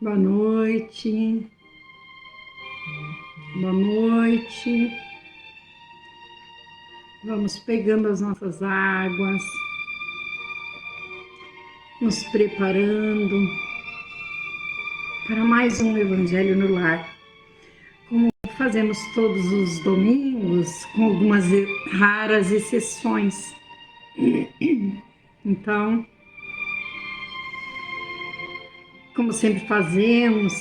Boa noite. Boa noite. Vamos pegando as nossas águas, nos preparando para mais um Evangelho no Lar. Como fazemos todos os domingos, com algumas raras exceções. Então, como sempre fazemos,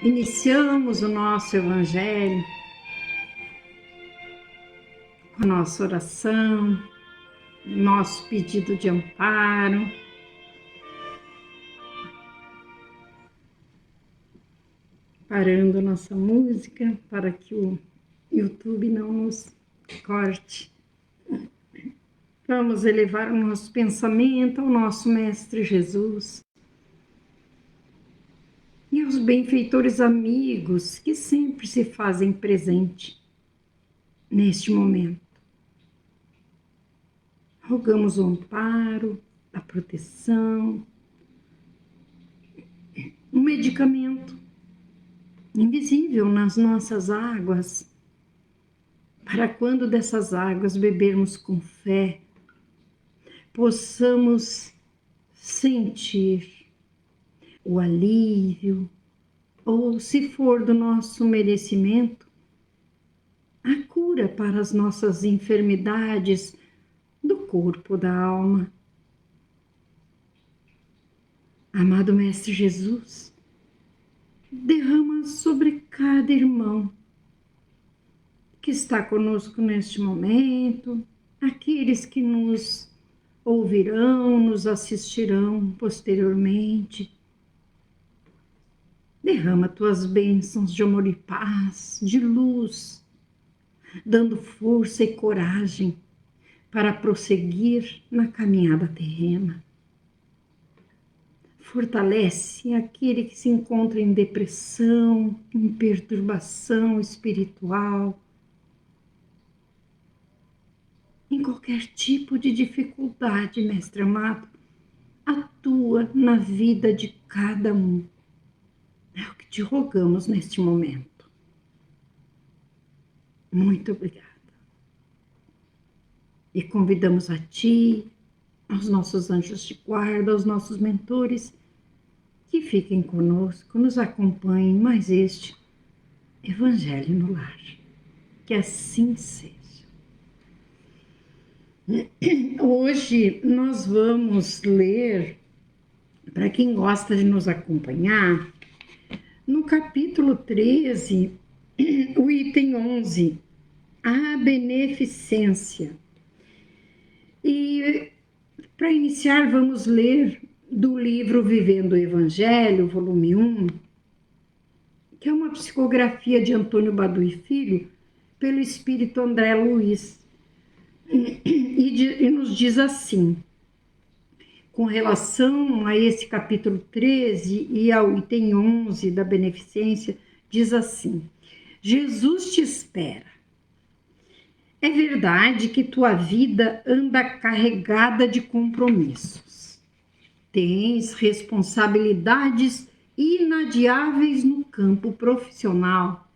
iniciamos o nosso Evangelho com a nossa oração, nosso pedido de amparo. Parando a nossa música para que o YouTube não nos corte. Vamos elevar o nosso pensamento ao nosso Mestre Jesus e aos benfeitores amigos que sempre se fazem presente neste momento. Rogamos o amparo, a proteção, o medicamento invisível nas nossas águas, para quando dessas águas bebermos com fé, possamos sentir o alívio, ou se for do nosso merecimento, a cura para as nossas enfermidades do corpo, da alma. Amado Mestre Jesus, derrama sobre cada irmão que está conosco neste momento, aqueles que nos ouvirão, nos assistirão posteriormente. Derrama tuas bênçãos de amor e paz, de luz, dando força e coragem para prosseguir na caminhada terrena. Fortalece aquele que se encontra em depressão, em perturbação espiritual, em qualquer tipo de dificuldade, Mestre amado, atua na vida de cada um. É o que te rogamos neste momento. Muito obrigada. E convidamos a Ti, aos nossos anjos de guarda, aos nossos mentores, que fiquem conosco, nos acompanhem mais este Evangelho no Lar. Que assim seja. Hoje nós vamos ler, para quem gosta de nos acompanhar, no capítulo 13, o item 11, a beneficência. E para iniciar, vamos ler do livro Vivendo o Evangelho, volume 1, que é uma psicografia de Antônio Badui Filho, pelo espírito André Luiz. E nos diz assim, com relação a esse capítulo 13 e ao item 11 da beneficência, diz assim: Jesus te espera. É verdade que tua vida anda carregada de compromissos. Tens responsabilidades inadiáveis no campo profissional.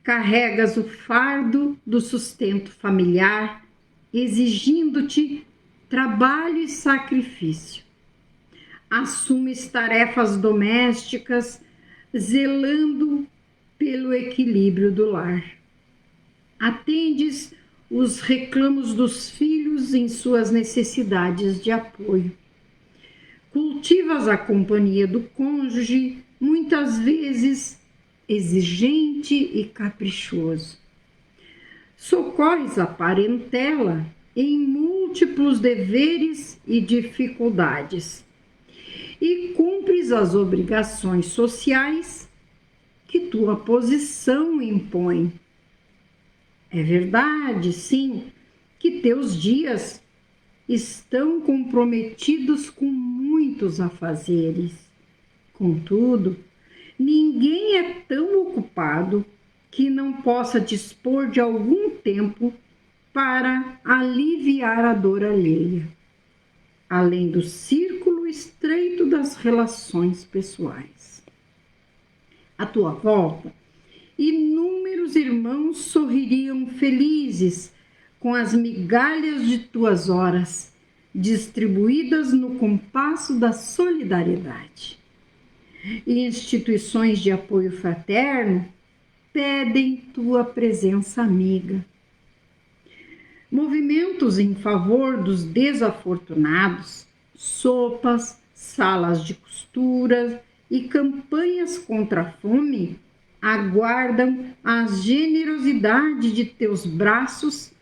Carregas o fardo do sustento familiar, exigindo-te trabalho e sacrifício. Assumes tarefas domésticas, zelando pelo equilíbrio do lar. Atendes os reclamos dos filhos em suas necessidades de apoio. Cultivas a companhia do cônjuge, muitas vezes exigente e caprichoso. Socorres a parentela em múltiplos deveres e dificuldades. E cumpres as obrigações sociais que tua posição impõe. É verdade, sim, que teus dias estão comprometidos com muitos afazeres. Contudo, ninguém é tão ocupado que não possa dispor de algum tempo para aliviar a dor alheia. Além do círculo estreito da muitas relações pessoais. À tua volta, inúmeros irmãos sorririam felizes com as migalhas de tuas horas, distribuídas no compasso da solidariedade. E instituições de apoio fraterno pedem tua presença amiga. Movimentos em favor dos desafortunados, sopas, salas de costura e campanhas contra a fome aguardam a generosidade de teus braços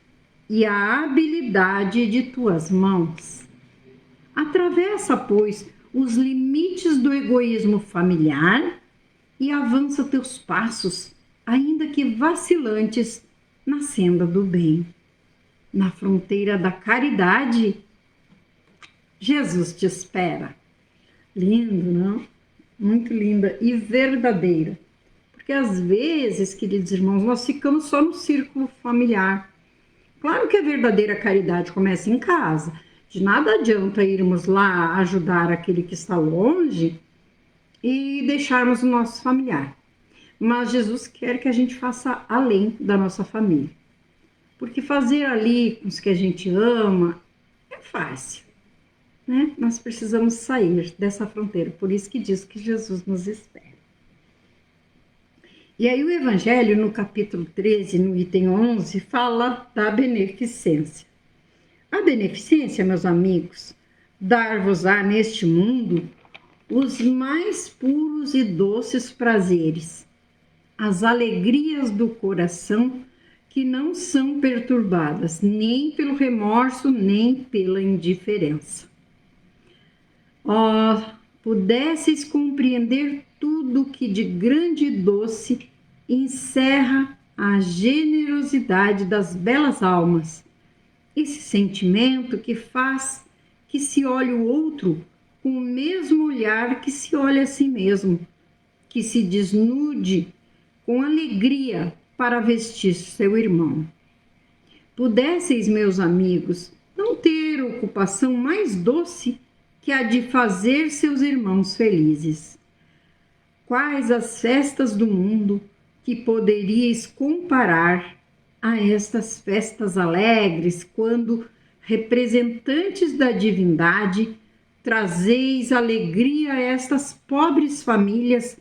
e a habilidade de tuas mãos. Atravessa, pois, os limites do egoísmo familiar e avança teus passos, ainda que vacilantes, na senda do bem. Na fronteira da caridade, Jesus te espera. Lindo, não? Muito linda e verdadeira. Porque às vezes, queridos irmãos, nós ficamos só no círculo familiar. Claro que a verdadeira caridade começa em casa. De nada adianta irmos lá ajudar aquele que está longe e deixarmos o nosso familiar. Mas Jesus quer que a gente faça além da nossa família. Porque fazer ali com os que a gente ama é fácil, né? Nós precisamos sair dessa fronteira. Por isso que diz que Jesus nos espera. E aí o Evangelho, no capítulo 13, no item 11, fala da beneficência. A beneficência, meus amigos, dar-vos-á neste mundo os mais puros e doces prazeres, as alegrias do coração que não são perturbadas nem pelo remorso, nem pela indiferença. Ó, pudesseis compreender tudo que de grande e doce encerra a generosidade das belas almas, esse sentimento que faz que se olhe o outro com o mesmo olhar que se olha a si mesmo, que se desnude com alegria para vestir seu irmão. Pudesseis, meus amigos, não ter ocupação mais doce que a de fazer seus irmãos felizes. Quais as festas do mundo que poderíeis comparar a estas festas alegres, quando, representantes da divindade, trazeis alegria a estas pobres famílias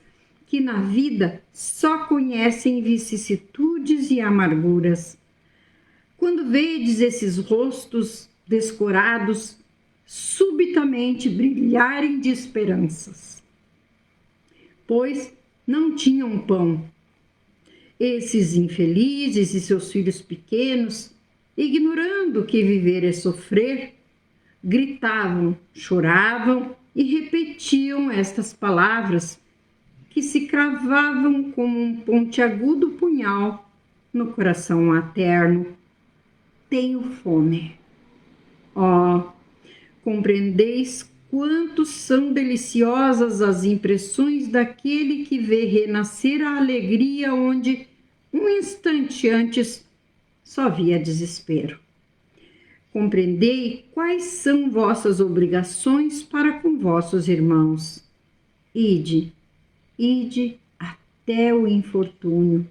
que na vida só conhecem vicissitudes e amarguras. Quando vedes esses rostos descorados subitamente brilharem de esperanças, pois não tinham pão. Esses infelizes e seus filhos pequenos, ignorando que viver é sofrer, gritavam, choravam e repetiam estas palavras que se cravavam como um pontiagudo punhal no coração materno. Tenho fome. Ó, compreendeis quanto são deliciosas as impressões daquele que vê renascer a alegria onde, um instante antes, só via desespero. Compreendei quais são vossas obrigações para com vossos irmãos. Ide até o infortúnio.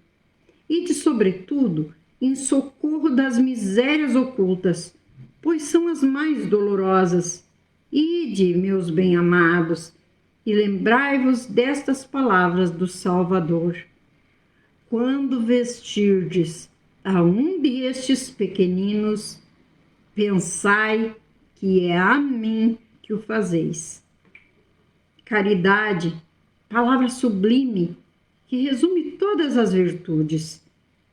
Ide, sobretudo, em socorro das misérias ocultas, pois são as mais dolorosas. Ide, meus bem-amados, e lembrai-vos destas palavras do Salvador. Quando vestirdes a um destes pequeninos, pensai que é a mim que o fazeis. Caridade, palavra sublime que resume todas as virtudes.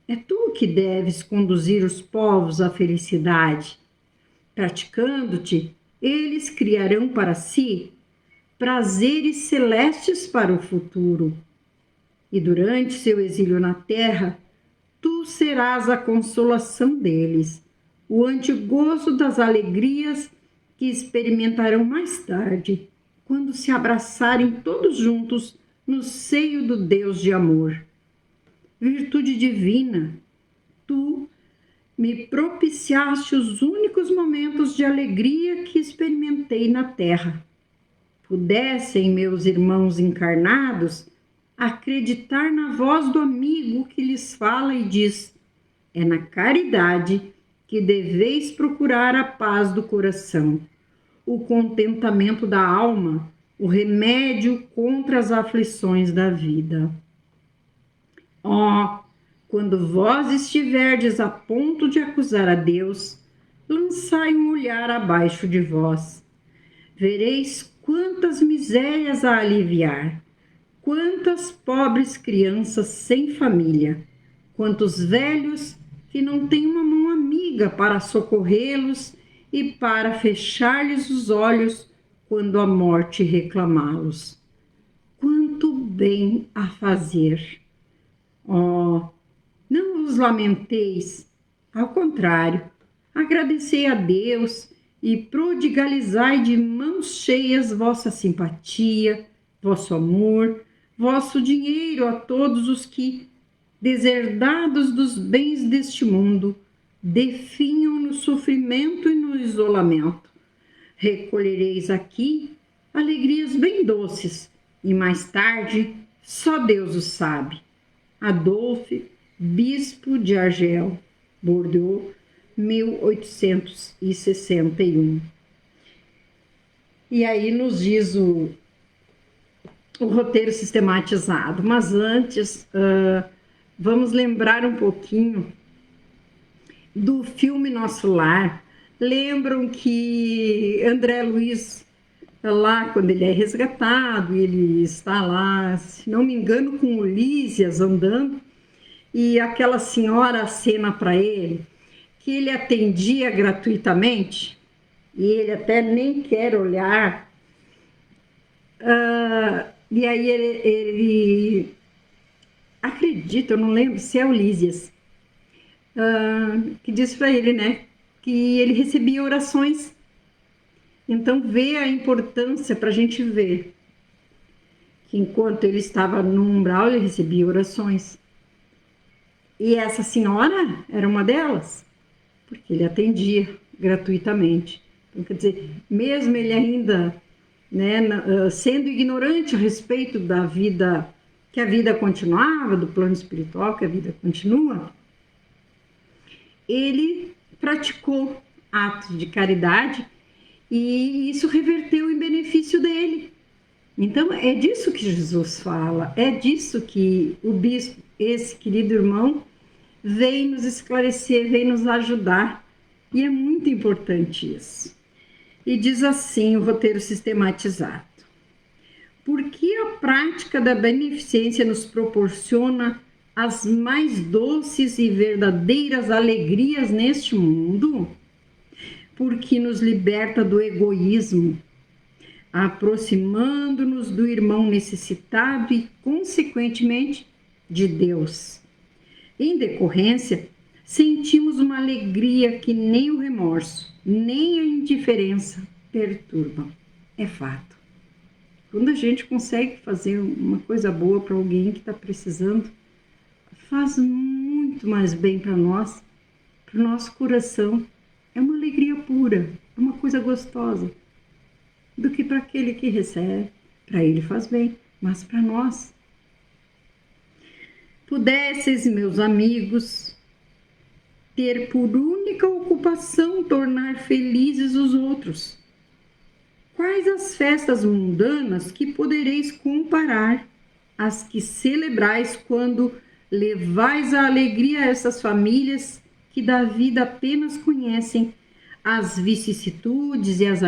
É tu que deves conduzir os povos à felicidade. Praticando-te, eles criarão para si prazeres celestes para o futuro. E durante seu exílio na terra, tu serás a consolação deles, o antegozo das alegrias que experimentarão mais tarde, quando se abraçarem todos juntos no seio do Deus de amor. Virtude divina, tu me propiciaste os únicos momentos de alegria que experimentei na terra. Pudessem meus irmãos encarnados acreditar na voz do amigo que lhes fala e diz: é na caridade que deveis procurar a paz do coração, o contentamento da alma, o remédio contra as aflições da vida. Ó, quando vós estiverdes a ponto de acusar a Deus, lançai um olhar abaixo de vós. Vereis quantas misérias a aliviar, quantas pobres crianças sem família, quantos velhos que não têm uma mão amiga para socorrê-los e para fechar-lhes os olhos quando a morte reclamá-los. Quanto bem a fazer! Oh, não vos lamenteis, ao contrário, agradecei a Deus e prodigalizai de mãos cheias vossa simpatia, vosso amor, vosso dinheiro a todos os que, deserdados dos bens deste mundo, definham no sofrimento e no isolamento. Recolhereis aqui alegrias bem doces e mais tarde só Deus o sabe. Adolphe, bispo de Argel, Bordeaux, 1861. E aí nos diz o roteiro sistematizado. Mas antes, vamos lembrar um pouquinho do filme Nosso Lar. Lembram que André Luiz, lá quando ele é resgatado, ele está lá, se não me engano, com o Lísias andando, e aquela senhora acena para ele que ele atendia gratuitamente, e ele até nem quer olhar. E aí ele acredita, eu não lembro se é o Lísias, que disse para ele, né, que ele recebia orações. Então vê a importância para a gente ver que enquanto ele estava no umbral, ele recebia orações. E essa senhora era uma delas, porque ele atendia gratuitamente. Então, quer dizer, mesmo ele ainda, né, sendo ignorante a respeito da vida, que a vida continuava, do plano espiritual, que a vida continua, ele praticou atos de caridade e isso reverteu em benefício dele. Então, é disso que Jesus fala, é disso que o bispo, esse querido irmão, vem nos esclarecer, vem nos ajudar. E é muito importante isso. E diz assim o roteiro sistematizado: porque a prática da beneficência nos proporciona as mais doces e verdadeiras alegrias neste mundo? Porque nos liberta do egoísmo, aproximando-nos do irmão necessitado e, consequentemente, de Deus. Em decorrência, sentimos uma alegria que nem o remorso, nem a indiferença perturbam. É fato. Quando a gente consegue fazer uma coisa boa para alguém que está precisando, faz muito mais bem para nós, para o nosso coração. É uma alegria pura, é uma coisa gostosa, do que para aquele que recebe. Para ele faz bem, mas para nós. Pudesseis, meus amigos, ter por única ocupação tornar felizes os outros. Quais as festas mundanas que podereis comparar às que celebrais quando levais a alegria a essas famílias que da vida apenas conhecem as vicissitudes e as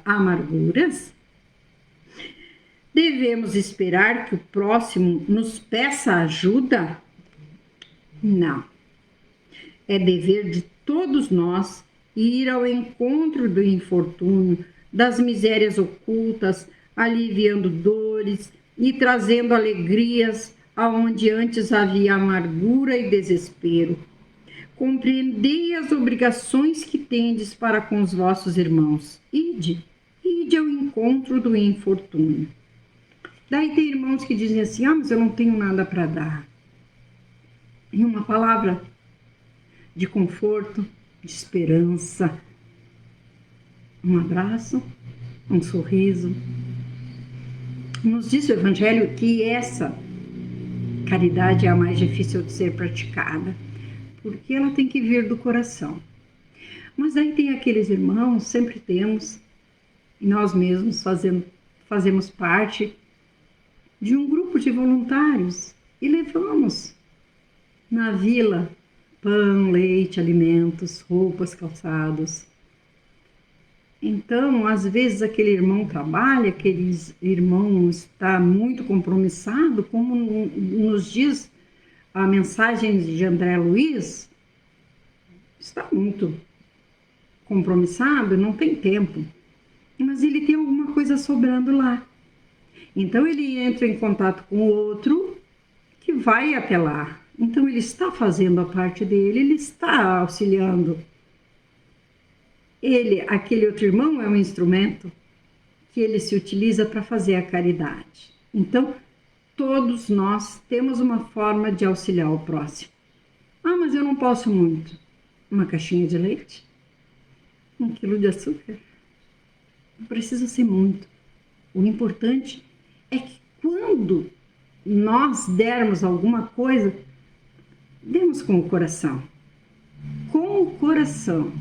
amarguras? Devemos esperar que o próximo nos peça ajuda? Não. É dever de todos nós ir ao encontro do infortúnio, das misérias ocultas, aliviando dores e trazendo alegrias aonde antes havia amargura e desespero. Compreendei as obrigações que tendes para com os vossos irmãos. Ide ao encontro do infortúnio. Daí tem irmãos que dizem assim: mas eu não tenho nada para dar. E uma palavra de conforto, de esperança, um abraço, um sorriso, Nos diz o Evangelho que essa caridade é a mais difícil de ser praticada, porque ela tem que vir do coração. Mas aí tem aqueles irmãos, sempre temos, e nós mesmos fazemos parte de um grupo de voluntários e levamos na vila pão, leite, alimentos, roupas, calçados. Então, às vezes aquele irmão trabalha, aquele irmão está muito compromissado, como nos diz a mensagem de André Luiz, está muito compromissado, não tem tempo, mas ele tem alguma coisa sobrando lá. Então ele entra em contato com o outro que vai até lá. Então ele está fazendo a parte dele, ele está auxiliando. Aquele outro irmão é um instrumento que ele se utiliza para fazer a caridade. Então, todos nós temos uma forma de auxiliar o próximo. Ah, mas eu não posso muito. Uma caixinha de leite? 1 quilo de açúcar? Não precisa ser muito. O importante é que quando nós dermos alguma coisa, demos com o coração. Com o coração.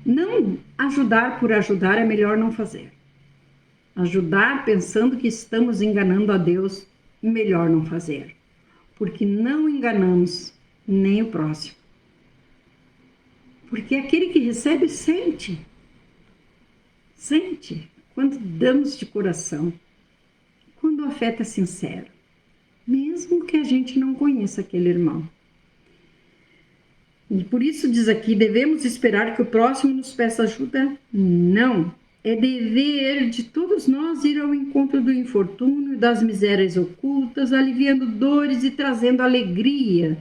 Não ajudar por ajudar é melhor não fazer. Ajudar pensando que estamos enganando a Deus, melhor não fazer. Porque não enganamos nem o próximo. Porque aquele que recebe sente. Sente quando damos de coração. Quando o afeto é sincero. Mesmo que a gente não conheça aquele irmão. E por isso diz aqui, devemos esperar que o próximo nos peça ajuda? Não. É dever de todos nós ir ao encontro do infortúnio, das misérias ocultas, aliviando dores e trazendo alegria.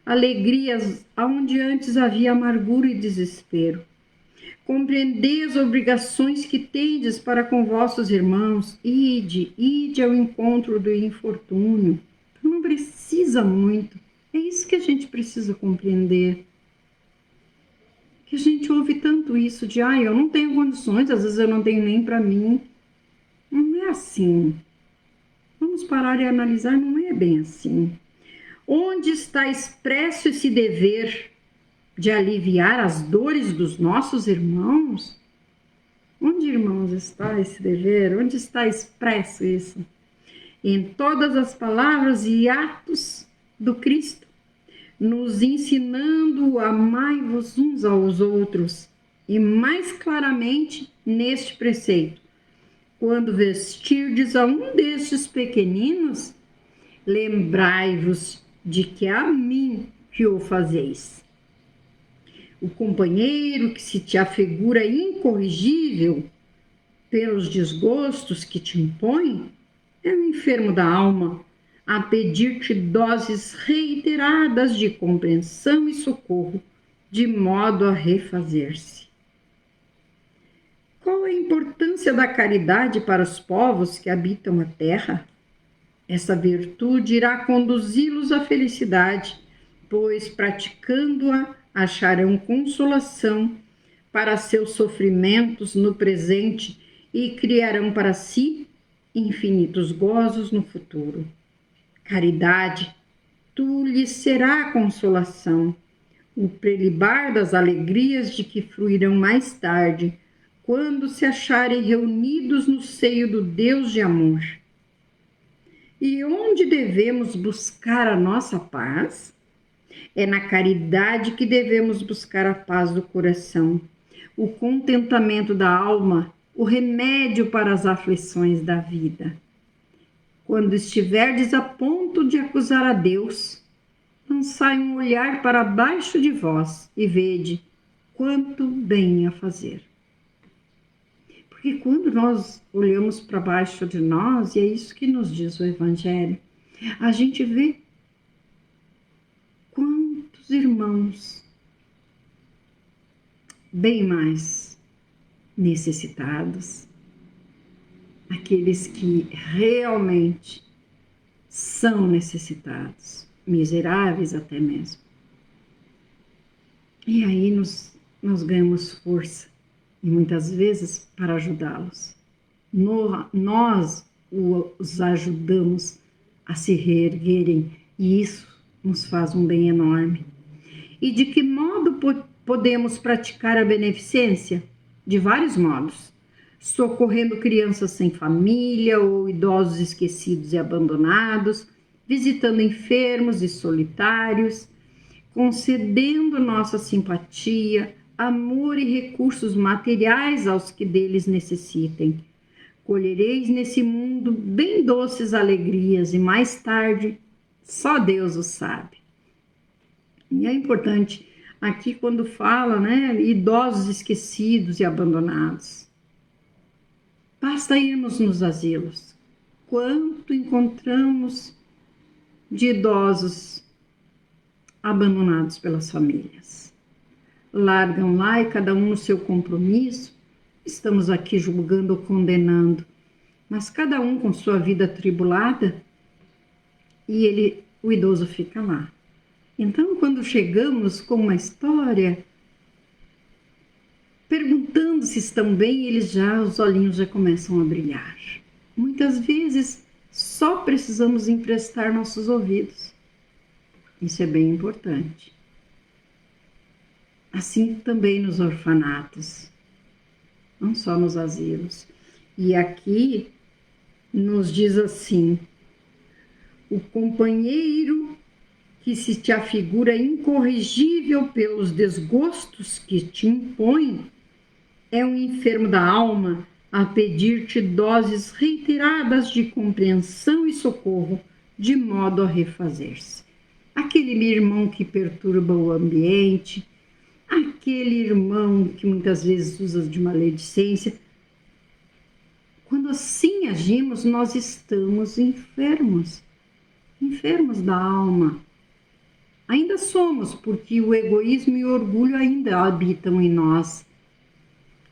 Alegrias onde antes havia amargura e desespero. Compreendei as obrigações que tendes para com vossos irmãos. Ide ao encontro do infortúnio. Não precisa muito. É isso que a gente precisa compreender. Que a gente ouve tanto isso de, eu não tenho condições, às vezes eu não tenho nem para mim. Não é assim. Vamos parar e analisar, não é bem assim. Onde está expresso esse dever de aliviar as dores dos nossos irmãos? Onde, irmãos, está esse dever? Onde está expresso isso? Em todas as palavras e atos do Cristo, nos ensinando a amai-vos uns aos outros, e mais claramente neste preceito: quando vestirdes a um destes pequeninos, lembrai-vos de que a mim que o fazeis. O companheiro que se te afigura incorrigível pelos desgostos que te impõe é um enfermo da alma, a pedir-te doses reiteradas de compreensão e socorro, de modo a refazer-se. Qual a importância da caridade para os povos que habitam a terra? Essa virtude irá conduzi-los à felicidade, pois, praticando-a, acharão consolação para seus sofrimentos no presente e criarão para si infinitos gozos no futuro. Caridade, tu lhes será a consolação, o prelibar das alegrias de que fruirão mais tarde, quando se acharem reunidos no seio do Deus de amor. E onde devemos buscar a nossa paz? É na caridade que devemos buscar a paz do coração, o contentamento da alma, o remédio para as aflições da vida. Quando estiverdes a ponto de acusar a Deus, lançai um olhar para baixo de vós e vede quanto bem a fazer. Porque quando nós olhamos para baixo de nós, e é isso que nos diz o Evangelho, a gente vê quantos irmãos bem mais necessitados, aqueles que realmente são necessitados, miseráveis até mesmo. E aí nós ganhamos força, e muitas vezes para ajudá-los. Nós os ajudamos a se reerguerem, e isso nos faz um bem enorme. E de que modo podemos praticar a beneficência? De vários modos. Socorrendo crianças sem família ou idosos esquecidos e abandonados, visitando enfermos e solitários, concedendo nossa simpatia, amor e recursos materiais aos que deles necessitem. Colhereis nesse mundo bem doces alegrias e mais tarde, só Deus o sabe. E é importante aqui quando fala, né, idosos esquecidos e abandonados. Basta irmos nos asilos. Quanto encontramos de idosos abandonados pelas famílias. Largam lá e cada um no seu compromisso. Estamos aqui julgando ou condenando, mas cada um com sua vida atribulada e o idoso fica lá. Então, quando chegamos com uma história, perguntando se estão bem, os olhinhos já começam a brilhar. Muitas vezes, só precisamos emprestar nossos ouvidos. Isso é bem importante. Assim também nos orfanatos, não só nos asilos. E aqui nos diz assim: o companheiro que se te afigura incorrigível pelos desgostos que te impõe é um enfermo da alma a pedir-te doses reiteradas de compreensão e socorro, de modo a refazer-se. Aquele irmão que perturba o ambiente, aquele irmão que muitas vezes usa de maledicência. Quando assim agimos, nós estamos enfermos da alma. Ainda somos, porque o egoísmo e o orgulho ainda habitam em nós.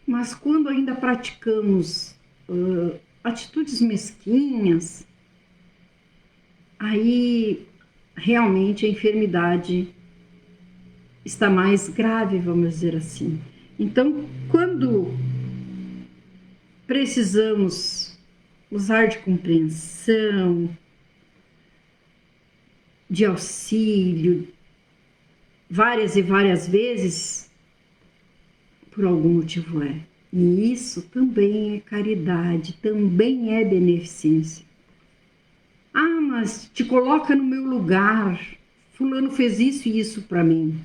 Mas quando ainda praticamos atitudes mesquinhas, aí realmente a enfermidade está mais grave, vamos dizer assim. Então, quando precisamos usar de compreensão, de auxílio, várias e várias vezes, por algum motivo é. E isso também é caridade, também é beneficência. Ah, mas te coloca no meu lugar, fulano fez isso e isso para mim.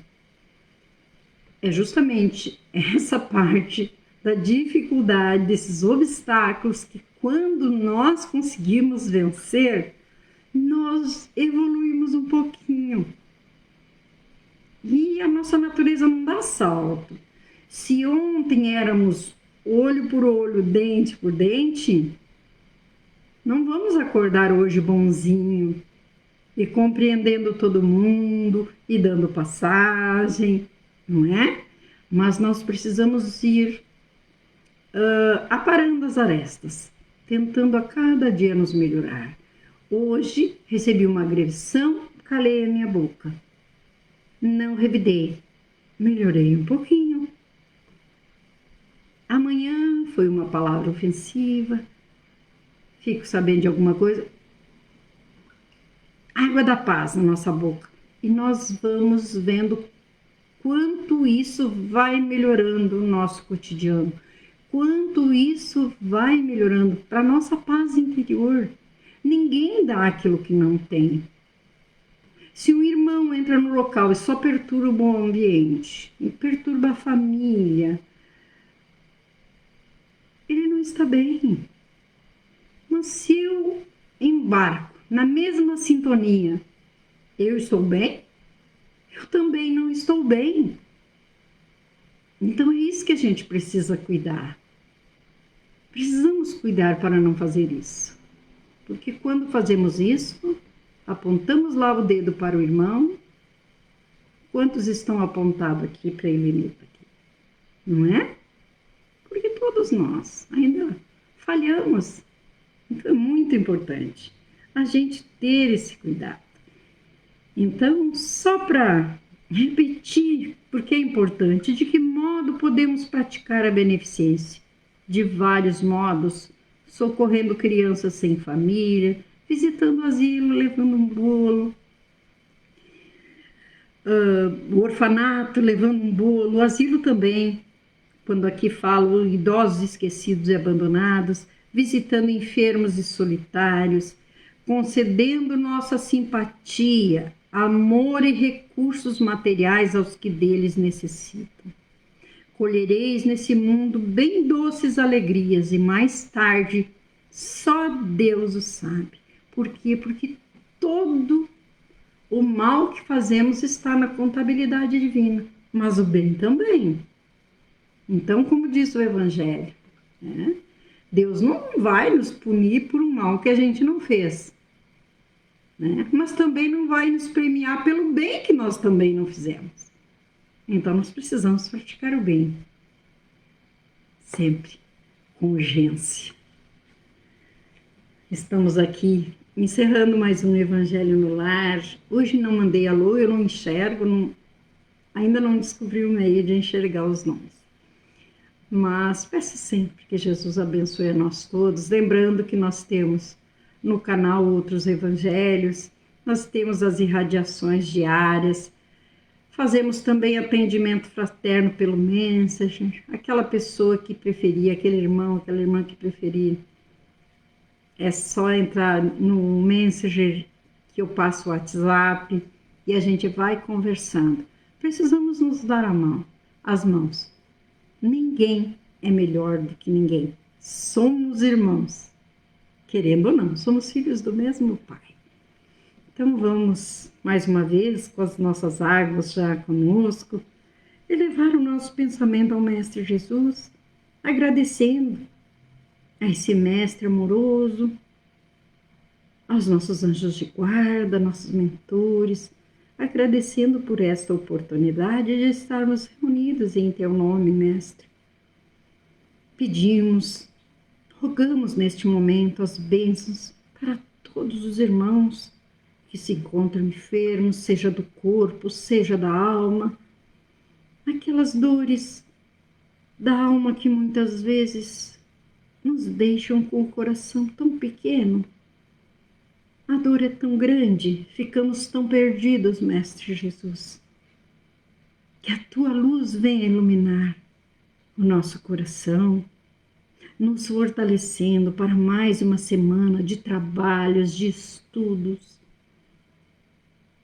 É justamente essa parte da dificuldade, desses obstáculos que quando nós conseguimos vencer, nós evoluímos um pouquinho. E a nossa natureza não dá salto. Se ontem éramos olho por olho, dente por dente, não vamos acordar hoje bonzinho e compreendendo todo mundo e dando passagem, não é? Mas nós precisamos ir aparando as arestas, tentando a cada dia nos melhorar. Hoje recebi uma agressão, calei a minha boca. Não revidei, melhorei um pouquinho. Amanhã foi uma palavra ofensiva, fico sabendo de alguma coisa. Água da paz na nossa boca. E nós vamos vendo quanto isso vai melhorando o nosso cotidiano, quanto isso vai melhorando para a nossa paz interior. Ninguém dá aquilo que não tem. Se um irmão entra no local e só perturba o ambiente, e perturba a família, ele não está bem. Mas se eu embarco na mesma sintonia, eu estou bem, eu também não estou bem. Então é isso que a gente precisa cuidar. Precisamos cuidar para não fazer isso. Porque quando fazemos isso, apontamos lá o dedo para o irmão. Quantos estão apontados aqui para a Helenita? Não é? Porque todos nós ainda falhamos. Então é muito importante a gente ter esse cuidado. Então, só para repetir, porque é importante, de que modo podemos praticar a beneficência? De vários modos, socorrendo crianças sem família, visitando o asilo, levando um bolo, o orfanato, levando um bolo, o asilo também, quando aqui falo idosos esquecidos e abandonados, visitando enfermos e solitários, concedendo nossa simpatia, amor e recursos materiais aos que deles necessitam. Colhereis nesse mundo bem doces alegrias e mais tarde só Deus o sabe. Por quê? Porque todo o mal que fazemos está na contabilidade divina, mas o bem também. Então, como diz o Evangelho, né? Deus não vai nos punir por um mal que a gente não fez, né? Mas também não vai nos premiar pelo bem que nós também não fizemos. Então, nós precisamos praticar o bem, sempre, com urgência. Estamos aqui encerrando mais um Evangelho no Lar. Hoje não mandei alô, eu não enxergo, ainda não descobri o meio de enxergar os nomes. Mas peço sempre que Jesus abençoe a nós todos, lembrando que nós temos no canal outros evangelhos, nós temos as irradiações diárias, fazemos também atendimento fraterno pelo Messenger, aquela pessoa que preferia, aquele irmão, aquela irmã que preferia, é só entrar no Messenger que eu passo o WhatsApp e a gente vai conversando. Precisamos nos dar as mãos. Ninguém é melhor do que ninguém. Somos irmãos. Querendo ou não, somos filhos do mesmo Pai. Então vamos, mais uma vez, com as nossas águas já conosco, elevar o nosso pensamento ao Mestre Jesus, agradecendo a esse Mestre amoroso, aos nossos anjos de guarda, nossos mentores, agradecendo por esta oportunidade de estarmos reunidos em Teu nome, Mestre. Pedimos, rogamos neste momento as bênçãos para todos os irmãos que se encontram enfermos, seja do corpo, seja da alma, aquelas dores da alma que muitas vezes nos deixam com o coração tão pequeno. A dor é tão grande, ficamos tão perdidos, Mestre Jesus. Que a Tua luz venha iluminar o nosso coração, nos fortalecendo para mais uma semana de trabalhos, de estudos.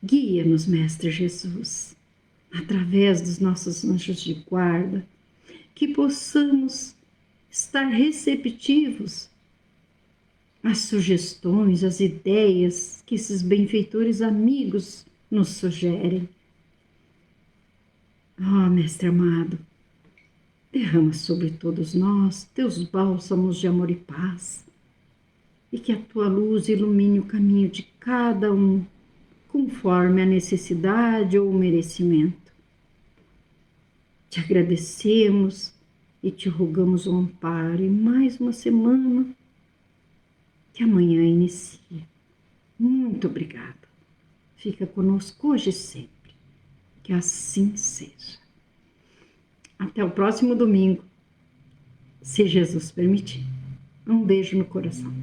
Guia-nos, Mestre Jesus, através dos nossos anjos de guarda, que possamos estar receptivos às sugestões, às ideias que esses benfeitores amigos nos sugerem. Oh, Mestre amado, derrama sobre todos nós Teus bálsamos de amor e paz, e que a Tua luz ilumine o caminho de cada um, conforme a necessidade ou o merecimento. Te agradecemos e te rogamos o amparo em mais uma semana que amanhã inicia. Muito obrigada. Fica conosco hoje e sempre. Que assim seja. Até o próximo domingo, se Jesus permitir. Um beijo no coração.